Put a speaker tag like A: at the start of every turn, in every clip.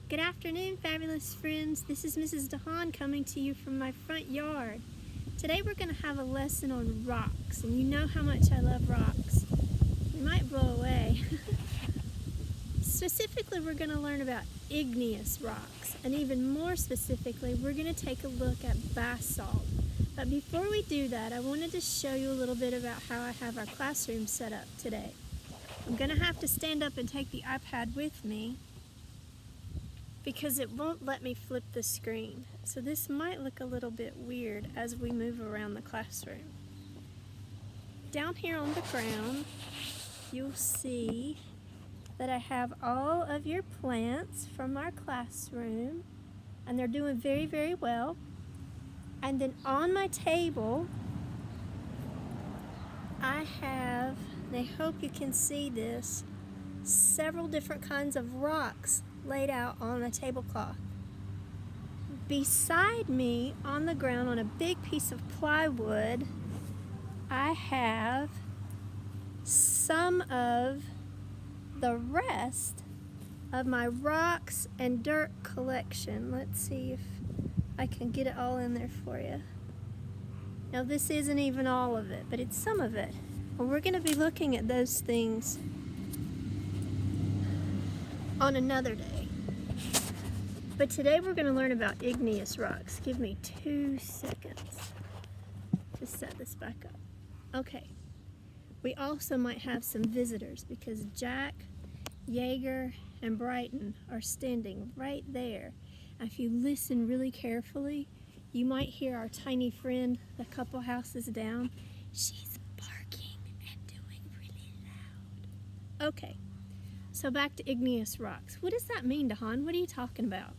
A: Good afternoon, fabulous friends. This is Mrs. DeHaan coming to you from my front yard. Today we're going to have a lesson on rocks, and you know how much I love rocks. You might blow away. Specifically, we're going to learn about igneous rocks, and even more specifically, we're going to take a look at basalt. But before we do that, I wanted to show you a little bit about how I have our classroom set up today. I'm going to have to stand up and take the iPad with me because it won't let me flip the screen. So this might look a little bit weird as we move around the classroom. Down here on the ground, you'll see that I have all of your plants from our classroom, and they're doing very, very well. And then on my table, I have, and I hope you can see this, several different kinds of rocks laid out on a tablecloth. Beside me on the ground on a big piece of plywood, I have some of the rest of my rocks and dirt collection. Let's see if I can get it all in there for you. Now this isn't even all of it, but it's some of it. And we're going to be looking at those things on another day. But today we're going to learn about igneous rocks. Give me 2 seconds to set this back up. Okay. We also might have some visitors because Jack, Yeager, and Brighton are standing right there. And if you listen really carefully, you might hear our tiny friend a couple houses down. She's barking and doing really loud. Okay. So back to igneous rocks. What does that mean, DeHaan? What are you talking about?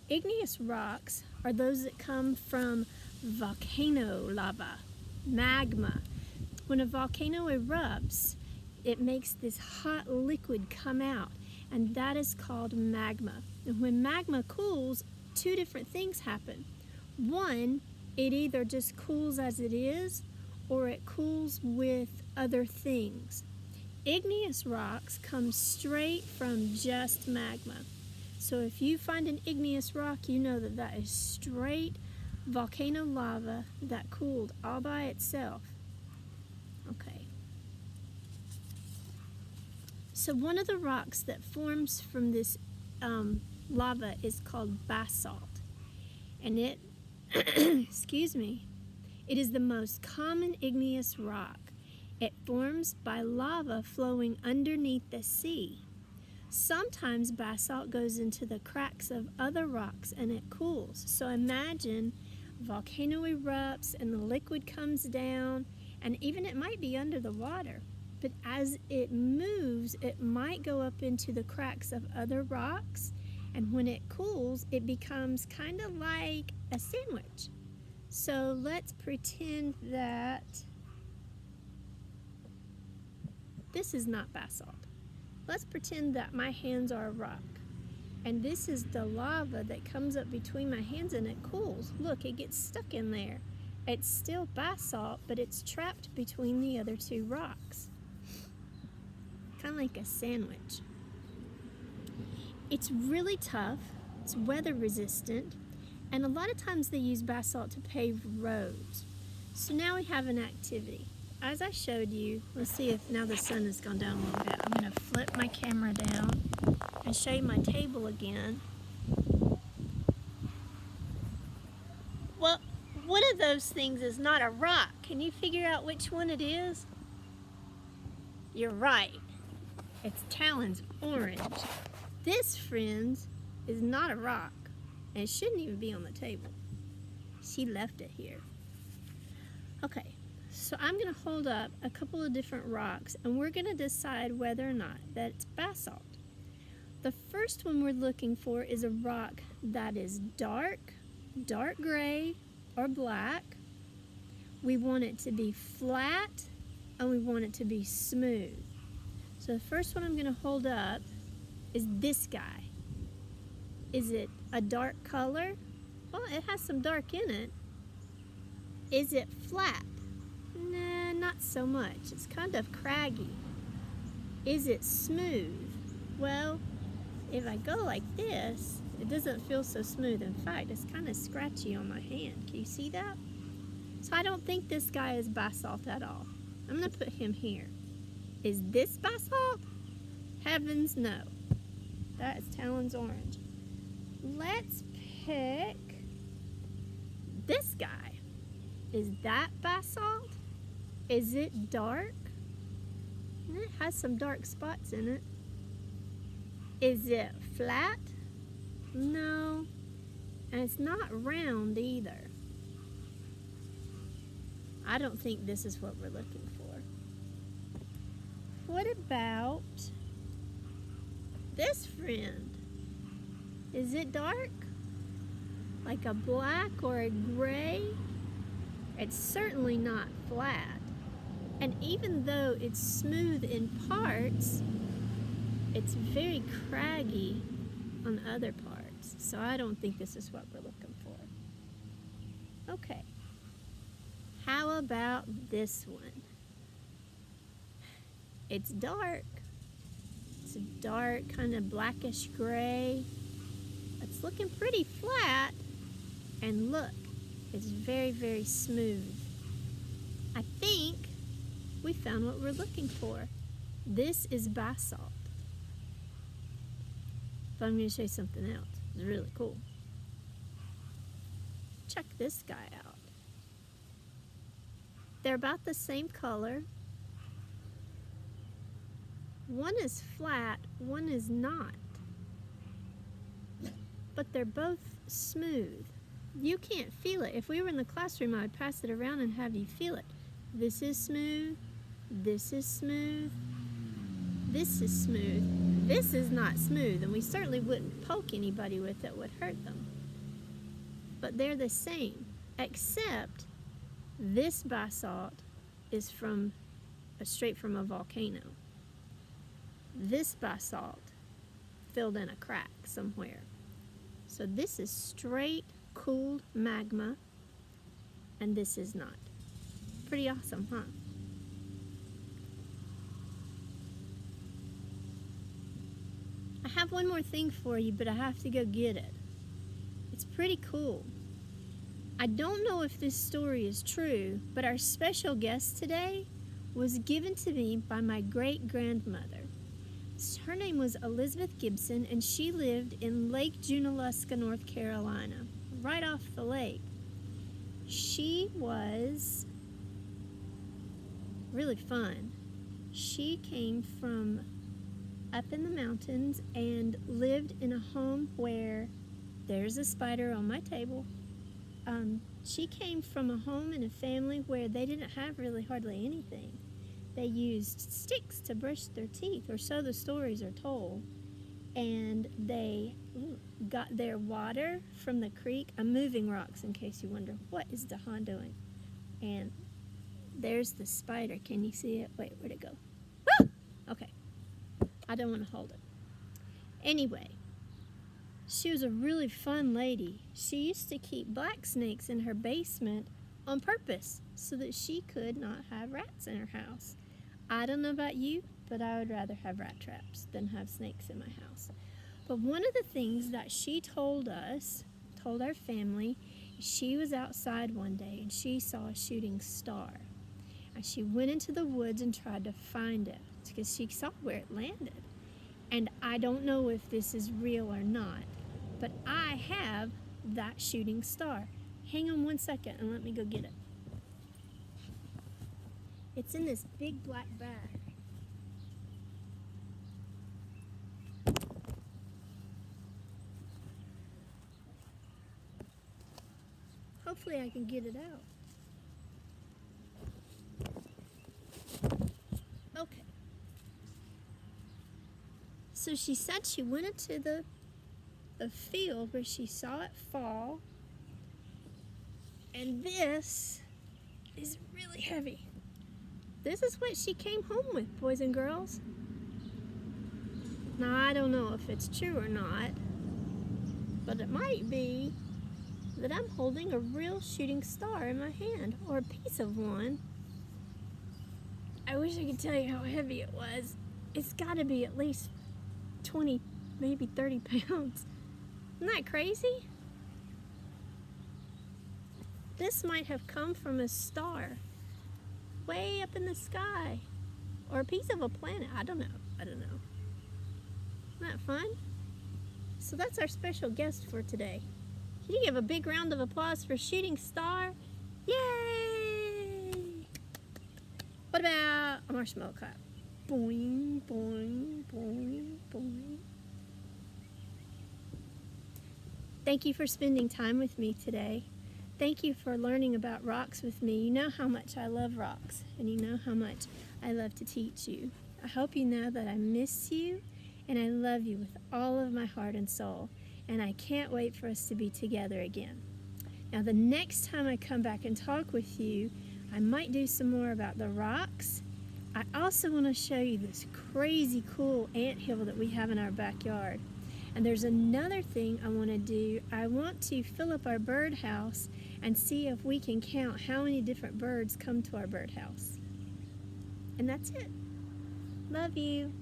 A: Igneous rocks are those that come from volcano lava, magma. When a volcano erupts, it makes this hot liquid come out, and that is called magma. And when magma cools, 2 different things happen. One, it either just cools as it is, or it cools with other things. Igneous rocks come straight from just magma. So if you find an igneous rock, you know that that is straight volcano lava that cooled all by itself. Okay. So one of the rocks that forms from this lava is called basalt. And it, excuse me, it is the most common igneous rock. It forms by lava flowing underneath the sea. Sometimes basalt goes into the cracks of other rocks and it cools. So imagine a volcano erupts and the liquid comes down, and even it might be under the water. But as it moves, it might go up into the cracks of other rocks, and when it cools, it becomes kind of like a sandwich. So let's pretend that this is not basalt. Let's pretend that my hands are a rock, and this is the lava that comes up between my hands and it cools. Look, it gets stuck in there. It's still basalt, but it's trapped between the other 2 rocks. Kind of like a sandwich. It's really tough, it's weather resistant, and a lot of times they use basalt to pave roads. So now we have an activity. As I showed you, let's see if now the sun has gone down a little bit. I'm going to flip my camera down and show you my table again. Well, one of those things is not a rock. Can you figure out which one it is? You're right. It's Talon's orange. This, friends, is not a rock, and it shouldn't even be on the table. She left it here. Okay. So I'm going to hold up a couple of different rocks, and we're going to decide whether or not that it's basalt. The first one we're looking for is a rock that is dark gray, or black. We want it to be flat, and we want it to be smooth. So the first one I'm going to hold up is this guy. Is it a dark color? Well, it has some dark in it. Is it flat? Nah, not so much. It's kind of craggy. Is it smooth? Well, if I go like this, It doesn't feel so smooth. In fact, it's kind of scratchy on my hand. Can you see that? So I don't think this guy is basalt at all. I'm going to put him here. Is this basalt? Heavens no. That is Talon's orange. Let's pick this guy. Is that basalt? Is it dark? It has some dark spots in it. Is it flat? No. And it's not round either. I don't think this is what we're looking for. What about this friend? Is it dark? Like a black or a gray? It's certainly not flat. And even though it's smooth in parts, it's very craggy on other parts. So I don't think this is what we're looking for. Okay. How about this one? It's dark. It's a dark kind of blackish gray. It's looking pretty flat. And look, it's very, very smooth. I think we found what we're looking for. This is basalt. But I'm going to show you something else. It's really cool. Check this guy out. They're about the same color. One is flat, one is not. But they're both smooth. You can't feel it. If we were in the classroom, I'd pass it around and have you feel it. This is smooth. This is smooth. This is smooth. This is not smooth, and we certainly wouldn't poke anybody with it. It would hurt them. But they're the same, except this basalt is straight from a volcano. This basalt filled in a crack somewhere. So this is straight cooled magma, and this is not. Pretty awesome, huh? I have one more thing for you, but I have to go get it. It's pretty cool. I don't know if this story is true, but our special guest today was given to me by my great-grandmother. Her name was Elizabeth Gibson, and she lived in Lake Junaluska, North Carolina, right off the lake. She was really fun. She came from up in the mountains and lived in a home where there's a spider on my table. She came from a home and a family where they didn't have really hardly anything. They used sticks to brush their teeth, or so the stories are told. And they got their water from the creek. I'm moving rocks in case you wonder, what is Dahan doing? And there's the spider. Can you see it? Wait, where'd it go? Woo! Okay. I don't want to hold it. Anyway, she was a really fun lady. She used to keep black snakes in her basement on purpose so that she could not have rats in her house. I don't know about you, but I would rather have rat traps than have snakes in my house. But one of the things that she told our family, she was outside one day and she saw a shooting star. And she went into the woods and tried to find it because she saw where it landed. And I don't know if this is real or not, but I have that shooting star. Hang on one second and let me go get it. It's in this big black bag. Hopefully I can get it out. Okay. So she said she went into the field where she saw it fall. And this is really heavy. This is what she came home with, boys and girls. Now, I don't know if it's true or not, but it might be that I'm holding a real shooting star in my hand, or a piece of one. I wish I could tell you how heavy it was. It's got to be at least 20, maybe 30 pounds. Isn't that crazy? This might have come from a star way up in the sky, or a piece of a planet. I don't know. Isn't that fun? So that's our special guest for today. Can you give a big round of applause for Shooting Star? Yay! What about a marshmallow clap? Boing, boing, boing, boing. Thank you for spending time with me today. Thank you for learning about rocks with me. You know how much I love rocks, and you know how much I love to teach you. I hope you know that I miss you, and I love you with all of my heart and soul, and I can't wait for us to be together again. Now, the next time I come back and talk with you, I might do some more about the rocks. I also want to show you this crazy cool anthill that we have in our backyard. And there's another thing I want to do. I want to fill up our birdhouse and see if we can count how many different birds come to our birdhouse. And that's it. Love you.